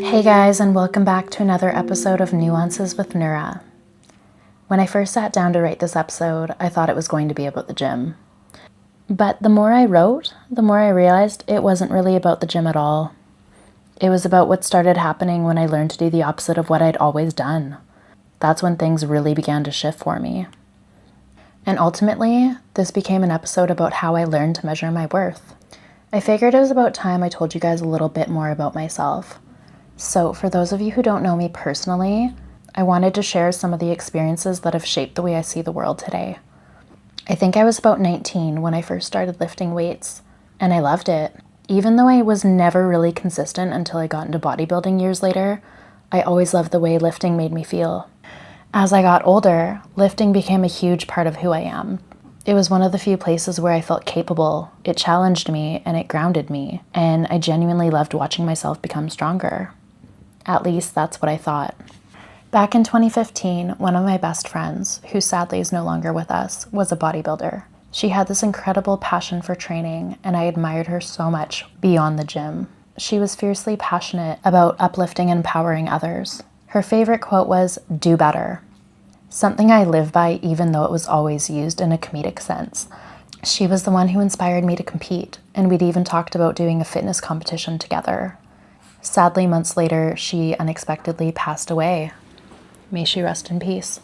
Hey guys, and welcome back to another episode of Nuances with Nura. When I first sat down to write this episode, I thought it was going to be about the gym. But the more I wrote, the more I realized it wasn't really about the gym at all. It was about what started happening when I learned to do the opposite of what I'd always done. That's when things really began to shift for me. And ultimately, this became an episode about how I learned to measure my worth. I figured it was about time I told you guys a little bit more about myself. So for those of you who don't know me personally, I wanted to share some of the experiences that have shaped the way I see the world today. I think I was about 19 when I first started lifting weights, and I loved it. Even though I was never really consistent until I got into bodybuilding years later, I always loved the way lifting made me feel. As I got older, lifting became a huge part of who I am. It was one of the few places where I felt capable. It challenged me and it grounded me, and I genuinely loved watching myself become stronger. At least that's what I thought. Back in 2015, one of my best friends, who sadly is no longer with us, was a bodybuilder. She had this incredible passion for training, and I admired her so much beyond the gym. She was fiercely passionate about uplifting and empowering others. Her favorite quote was, "Do better," something I live by even though it was always used in a comedic sense. She was the one who inspired me to compete, and we'd even talked about doing a fitness competition together. Sadly, months later, she unexpectedly passed away. May she rest in peace.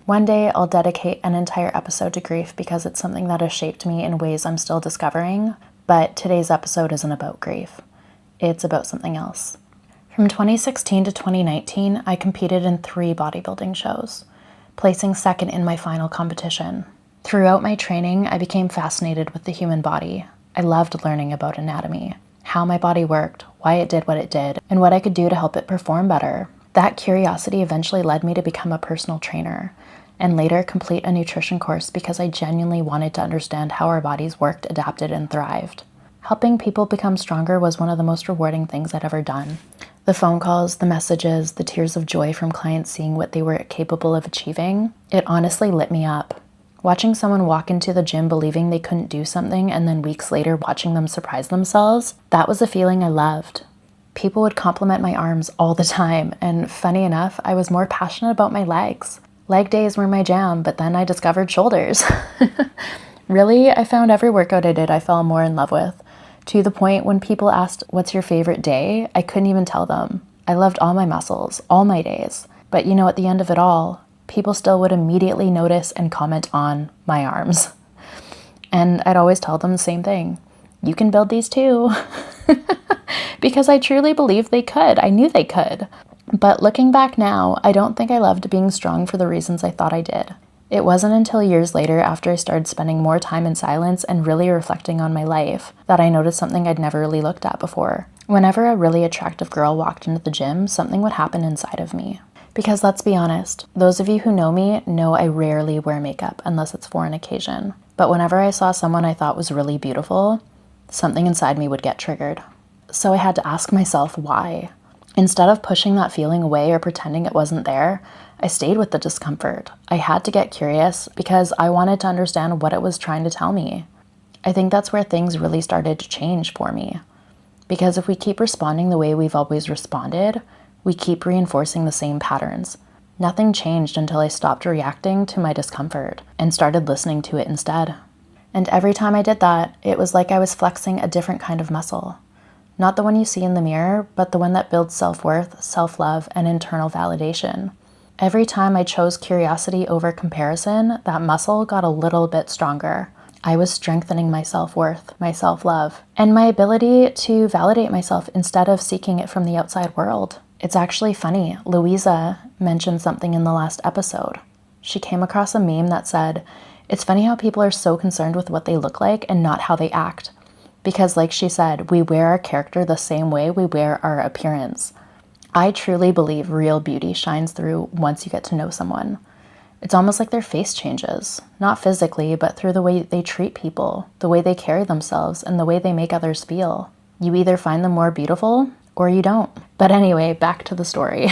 One day, I'll dedicate an entire episode to grief because it's something that has shaped me in ways I'm still discovering, but today's episode isn't about grief. It's about something else. From 2016 to 2019, I competed in 3 bodybuilding shows, placing second in my final competition. Throughout my training, I became fascinated with the human body. I loved learning about anatomy, how my body worked, why it did what it did, and what I could do to help it perform better. That curiosity eventually led me to become a personal trainer, and later complete a nutrition course because I genuinely wanted to understand how our bodies worked, adapted, and thrived. Helping people become stronger was one of the most rewarding things I'd ever done. The phone calls, the messages, the tears of joy from clients seeing what they were capable of achieving, it honestly lit me up. Watching someone walk into the gym believing they couldn't do something and then weeks later watching them surprise themselves, that was a feeling I loved. People would compliment my arms all the time, and funny enough, I was more passionate about my legs. Leg days were my jam, but then I discovered shoulders. Really, I found every workout I did I fell more in love with, to the point when people asked, "What's your favorite day?" I couldn't even tell them. I loved all my muscles, all my days. But at the end of it all, people still would immediately notice and comment on my arms. And I'd always tell them the same thing. You can build these too. Because I truly believed they could. I knew they could. But looking back now, I don't think I loved being strong for the reasons I thought I did. It wasn't until years later, after I started spending more time in silence and really reflecting on my life, that I noticed something I'd never really looked at before. Whenever a really attractive girl walked into the gym, something would happen inside of me. Because let's be honest, those of you who know me know I rarely wear makeup unless it's for an occasion. But whenever I saw someone I thought was really beautiful, something inside me would get triggered. So I had to ask myself why. Instead of pushing that feeling away or pretending it wasn't there, I stayed with the discomfort. I had to get curious because I wanted to understand what it was trying to tell me. I think that's where things really started to change for me. Because if we keep responding the way we've always responded, we keep reinforcing the same patterns. Nothing changed until I stopped reacting to my discomfort and started listening to it instead. And every time I did that, it was like I was flexing a different kind of muscle. Not the one you see in the mirror, but the one that builds self-worth, self-love, and internal validation. Every time I chose curiosity over comparison, that muscle got a little bit stronger. I was strengthening my self-worth, my self-love, and my ability to validate myself instead of seeking it from the outside world. It's actually funny. Louisa mentioned something in the last episode. She came across a meme that said, "It's funny how people are so concerned with what they look like and not how they act." Because like she said, we wear our character the same way we wear our appearance. I truly believe real beauty shines through once you get to know someone. It's almost like their face changes, not physically, but through the way they treat people, the way they carry themselves, and the way they make others feel. You either find them more beautiful or you don't. But anyway, back to the story.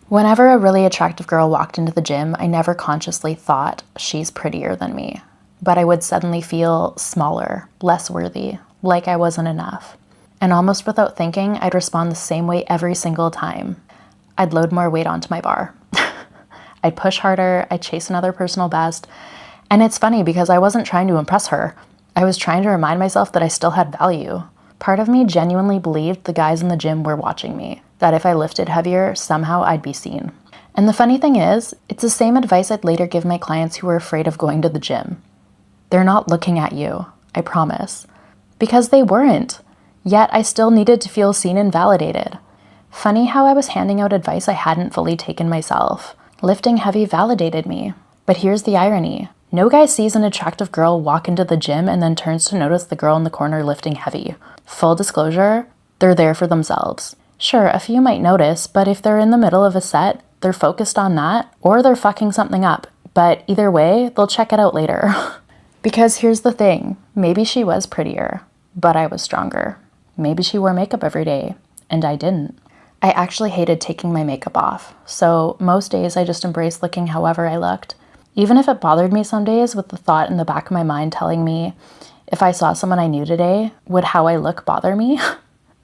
Whenever a really attractive girl walked into the gym, I never consciously thought she's prettier than me. But I would suddenly feel smaller, less worthy, like I wasn't enough. And almost without thinking, I'd respond the same way every single time. I'd load more weight onto my bar. I'd push harder, I'd chase another personal best. And it's funny because I wasn't trying to impress her. I was trying to remind myself that I still had value. Part of me genuinely believed the guys in the gym were watching me, that if I lifted heavier, somehow I'd be seen. And the funny thing is, it's the same advice I'd later give my clients who were afraid of going to the gym. They're not looking at you, I promise. Because they weren't. Yet I still needed to feel seen and validated. Funny how I was handing out advice I hadn't fully taken myself. Lifting heavy validated me. But here's the irony. No guy sees an attractive girl walk into the gym and then turns to notice the girl in the corner lifting heavy. Full disclosure, they're there for themselves. Sure, a few might notice, but if they're in the middle of a set, they're focused on that, or they're fucking something up. But either way, they'll check it out later. Because here's the thing, maybe she was prettier, but I was stronger. Maybe she wore makeup every day, and I didn't. I actually hated taking my makeup off, so most days I just embraced looking however I looked. Even if it bothered me some days with the thought in the back of my mind telling me, if I saw someone I knew today, would how I look bother me?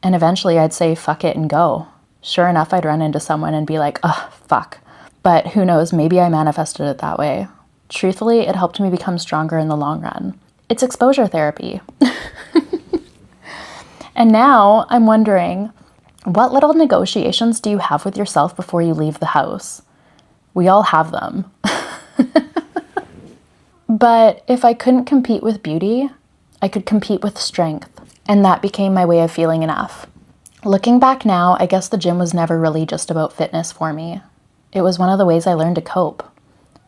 And eventually I'd say fuck it and go. Sure enough, I'd run into someone and be like, ugh, fuck. But who knows, maybe I manifested it that way. Truthfully, it helped me become stronger in the long run. It's exposure therapy. And now I'm wondering, what little negotiations do you have with yourself before you leave the house? We all have them. But if I couldn't compete with beauty, I could compete with strength. And that became my way of feeling enough. Looking back now, I guess the gym was never really just about fitness for me. It was one of the ways I learned to cope.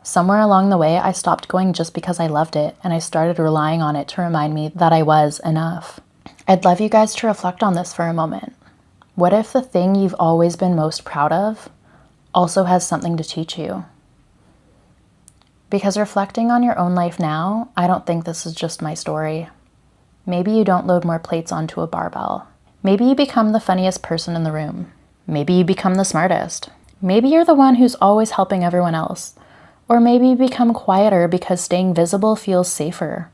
Somewhere along the way, I stopped going just because I loved it, and I started relying on it to remind me that I was enough. I'd love you guys to reflect on this for a moment. What if the thing you've always been most proud of also has something to teach you? Because reflecting on your own life now, I don't think this is just my story. Maybe you don't load more plates onto a barbell. Maybe you become the funniest person in the room. Maybe you become the smartest. Maybe you're the one who's always helping everyone else. Or maybe you become quieter because staying visible feels safer.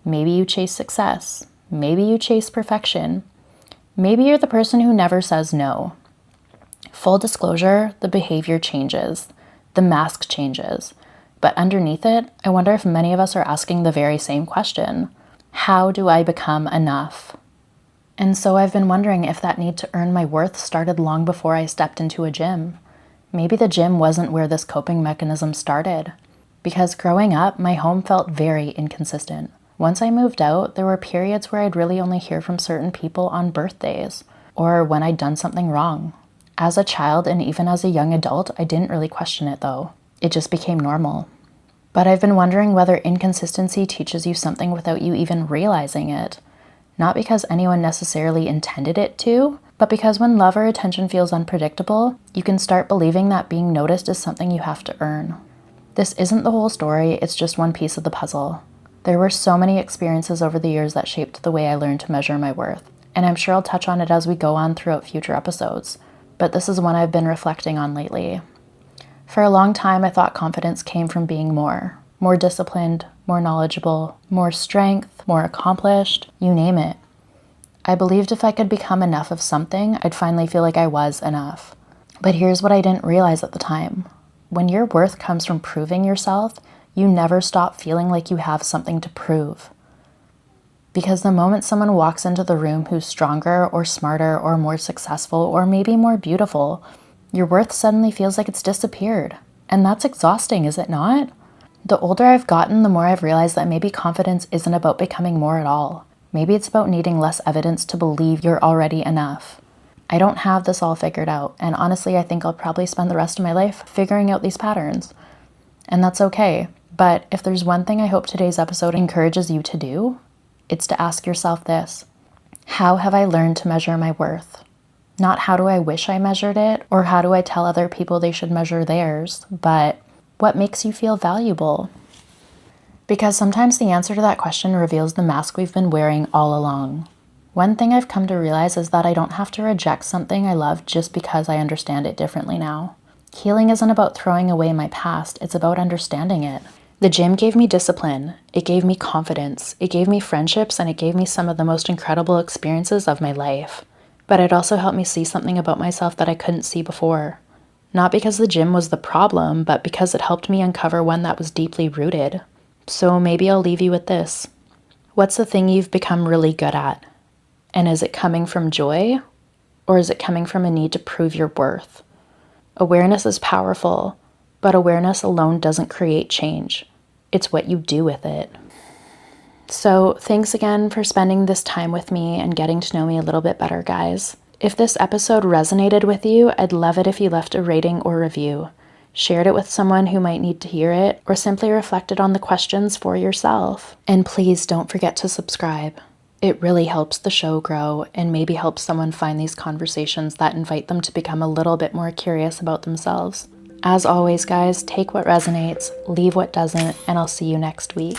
Maybe you chase success. Maybe you chase perfection. Maybe you're the person who never says no. Full disclosure, the behavior changes. The mask changes. But underneath it, I wonder if many of us are asking the very same question. How do I become enough? And so I've been wondering if that need to earn my worth started long before I stepped into a gym. Maybe the gym wasn't where this coping mechanism started. Because growing up, my home felt very inconsistent. Once I moved out, there were periods where I'd really only hear from certain people on birthdays, or when I'd done something wrong. As a child and even as a young adult, I didn't really question it though. It just became normal. But I've been wondering whether inconsistency teaches you something without you even realizing it. Not because anyone necessarily intended it to, but because when love or attention feels unpredictable, you can start believing that being noticed is something you have to earn. This isn't the whole story, it's just one piece of the puzzle. There were so many experiences over the years that shaped the way I learned to measure my worth, and I'm sure I'll touch on it as we go on throughout future episodes, but this is one I've been reflecting on lately. For a long time, I thought confidence came from being more disciplined, more knowledgeable, more strength, more accomplished, you name it. I believed if I could become enough of something, I'd finally feel like I was enough. But here's what I didn't realize at the time. When your worth comes from proving yourself, you never stop feeling like you have something to prove. Because the moment someone walks into the room who's stronger or smarter or more successful or maybe more beautiful, your worth suddenly feels like it's disappeared. And that's exhausting, is it not? The older I've gotten, the more I've realized that maybe confidence isn't about becoming more at all. Maybe it's about needing less evidence to believe you're already enough. I don't have this all figured out, and honestly, I think I'll probably spend the rest of my life figuring out these patterns. And that's okay. But if there's one thing I hope today's episode encourages you to do, it's to ask yourself this. How have I learned to measure my worth? Not how do I wish I measured it, or how do I tell other people they should measure theirs, but what makes you feel valuable? Because sometimes the answer to that question reveals the mask we've been wearing all along. One thing I've come to realize is that I don't have to reject something I love just because I understand it differently now. Healing isn't about throwing away my past, it's about understanding it. The gym gave me discipline, it gave me confidence, it gave me friendships, and it gave me some of the most incredible experiences of my life. But it also helped me see something about myself that I couldn't see before. Not because the gym was the problem, but because it helped me uncover one that was deeply rooted. So maybe I'll leave you with this. What's the thing you've become really good at? And is it coming from joy? Or is it coming from a need to prove your worth? Awareness is powerful, but awareness alone doesn't create change. It's what you do with it. So thanks again for spending this time with me and getting to know me a little bit better, guys. If this episode resonated with you, I'd love it if you left a rating or review, shared it with someone who might need to hear it, or simply reflected on the questions for yourself. And please don't forget to subscribe. It really helps the show grow and maybe helps someone find these conversations that invite them to become a little bit more curious about themselves. As always, guys, take what resonates, leave what doesn't, and I'll see you next week.